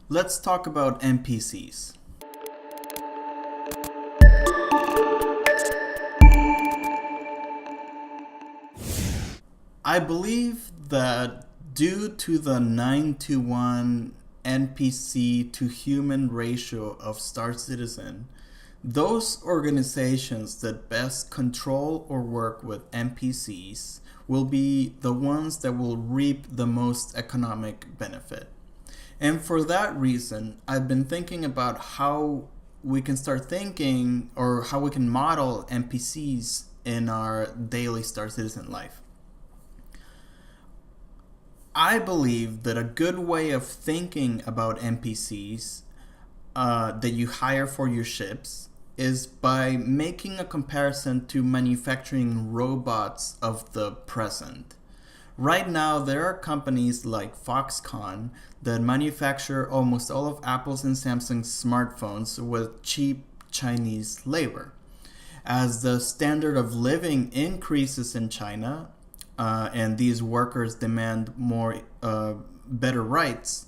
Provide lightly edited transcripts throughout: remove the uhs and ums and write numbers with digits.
Let's talk about NPCs. I believe that due to the 9 to 1 NPC to human ratio of Star Citizen, those organizations that best control or work with NPCs will be the ones that will reap the most economic benefit. And for that reason, I've been thinking about how we can start thinking or how we can model NPCs in our daily Star Citizen life. I believe that a good way of thinking about NPCs that you hire for your ships is by making a comparison to manufacturing robots of the present. Right now, there are companies like Foxconn that manufacture almost all of Apple's and Samsung's smartphones with cheap Chinese labor. As the standard of living increases in China, and these workers demand more better rights,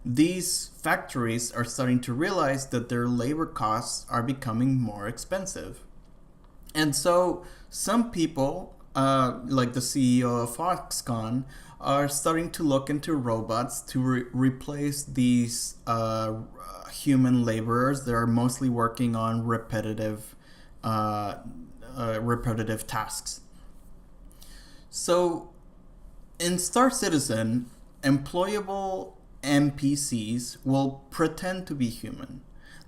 these factories are starting to realize that their labor costs are becoming more expensive. And so some people, like the CEO of Foxconn, are starting to look into robots to replace these human laborers that are mostly working on repetitive tasks. So, in Star Citizen, employable NPCs will pretend to be human.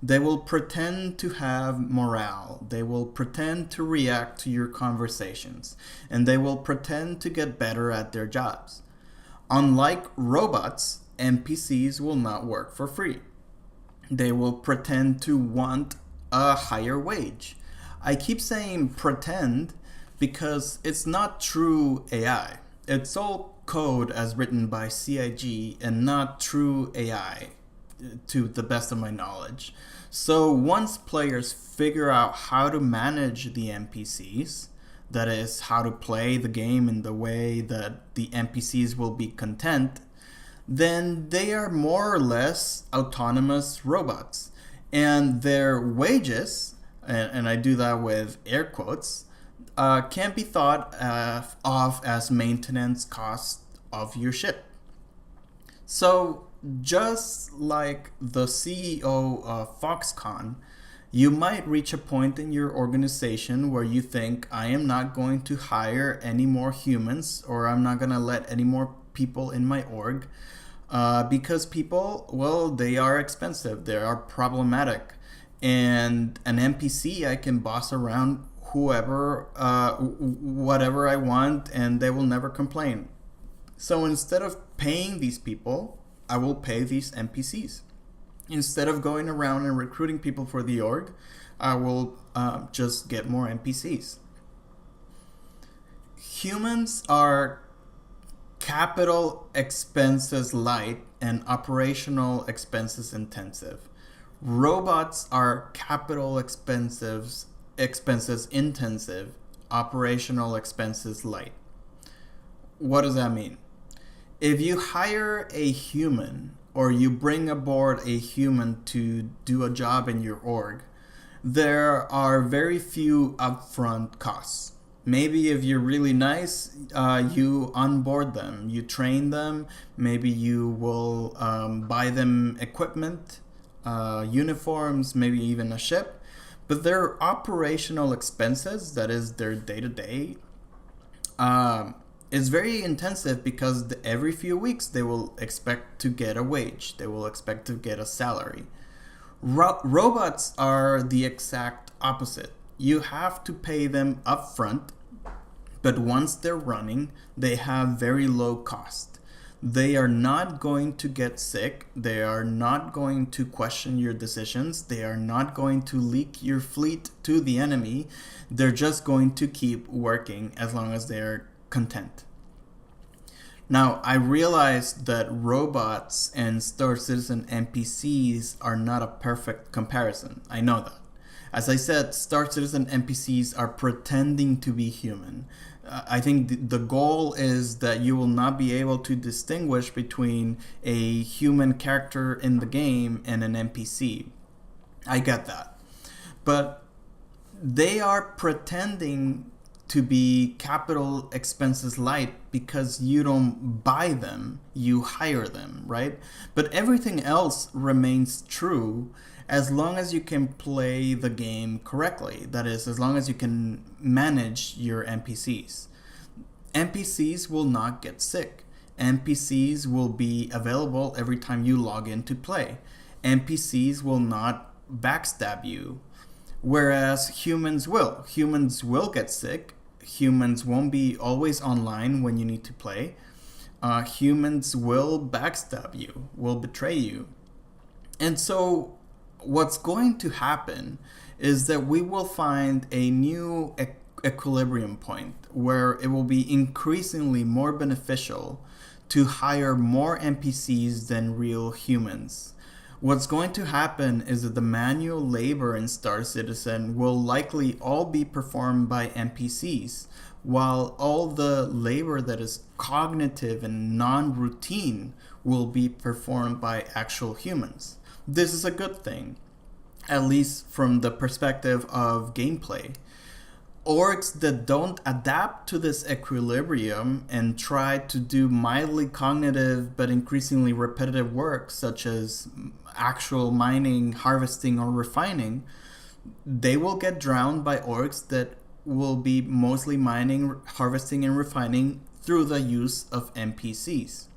They will pretend to have morale. They will pretend to react to your conversations. And they will pretend to get better at their jobs. Unlike robots, NPCs will not work for free. They will pretend to want a higher wage. I keep saying pretend because it's not true AI. It's all code as written by CIG and not true AI, to the best of my knowledge. So once players figure out how to manage the NPCs, that is, how to play the game in the way that the NPCs will be content, then they are more or less autonomous robots. And their wages, and I do that with air quotes, can be thought of as maintenance costs of your ship. So, just like the CEO of Foxconn, you might reach a point in your organization where you think, I am not going to hire any more humans, or I'm not going to let any more people in my org, because people, well, they are expensive, they are problematic. And an NPC I can boss around whoever, whatever I want, and they will never complain. So instead of paying these people, I will pay these NPCs. Instead of going around and recruiting people for the org, I will just get more NPCs. Humans are capital expenses light and operational expenses intensive. Robots are capital expenses intensive, operational expenses light. What does that mean? If you hire a human or you bring aboard a human to do a job in your org, there are very few upfront costs. Maybe if you're really nice, you onboard them, you train them, maybe you will buy them equipment, uniforms, maybe even a ship. But their operational expenses, that is their day-to-day, is very intensive because every few weeks they will expect to get a wage. They will expect to get a salary. Robots are the exact opposite. You have to pay them upfront, but once they're running, they have very low cost. They are not going to get sick. They are not going to question your decisions. They are not going to leak your fleet to the enemy. They're just going to keep working as long as they're content. Now, I realize that robots and Star Citizen NPCs are not a perfect comparison. I know that. As I said, Star Citizen NPCs are pretending to be human. I think the goal is that you will not be able to distinguish between a human character in the game and an NPC. I get that. But they are pretending to be capital expenses light because you don't buy them, you hire them, right? But everything else remains true as long as you can play the game correctly. That is, as long as you can manage your NPCs. NPCs will not get sick. NPCs will be available every time you log in to play. NPCs will not backstab you. Whereas humans will. Humans will get sick. Humans won't be always online when you need to play. Humans will backstab you, will betray you. And so what's going to happen is that we will find a new equilibrium point where it will be increasingly more beneficial to hire more NPCs than real humans. What's going to happen is that the manual labor in Star Citizen will likely all be performed by NPCs, while all the labor that is cognitive and non-routine will be performed by actual humans. This is a good thing, at least from the perspective of gameplay. Orgs that don't adapt to this equilibrium and try to do mildly cognitive but increasingly repetitive work, such as actual mining, harvesting, or refining, they will get drowned by orgs that will be mostly mining, harvesting, and refining through the use of NPCs.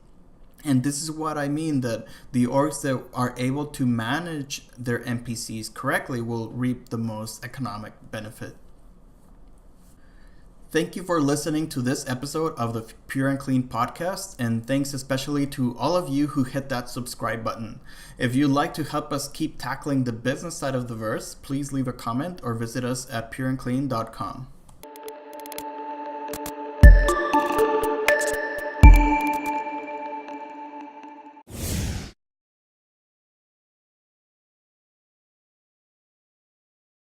And this is what I mean, that the orgs that are able to manage their NPCs correctly will reap the most economic benefit. Thank you for listening to this episode of the Pur'N'Kleen podcast, and thanks especially to all of you who hit that subscribe button. If you'd like to help us keep tackling the business side of the verse, please leave a comment or visit us at pur'n'kleen.com.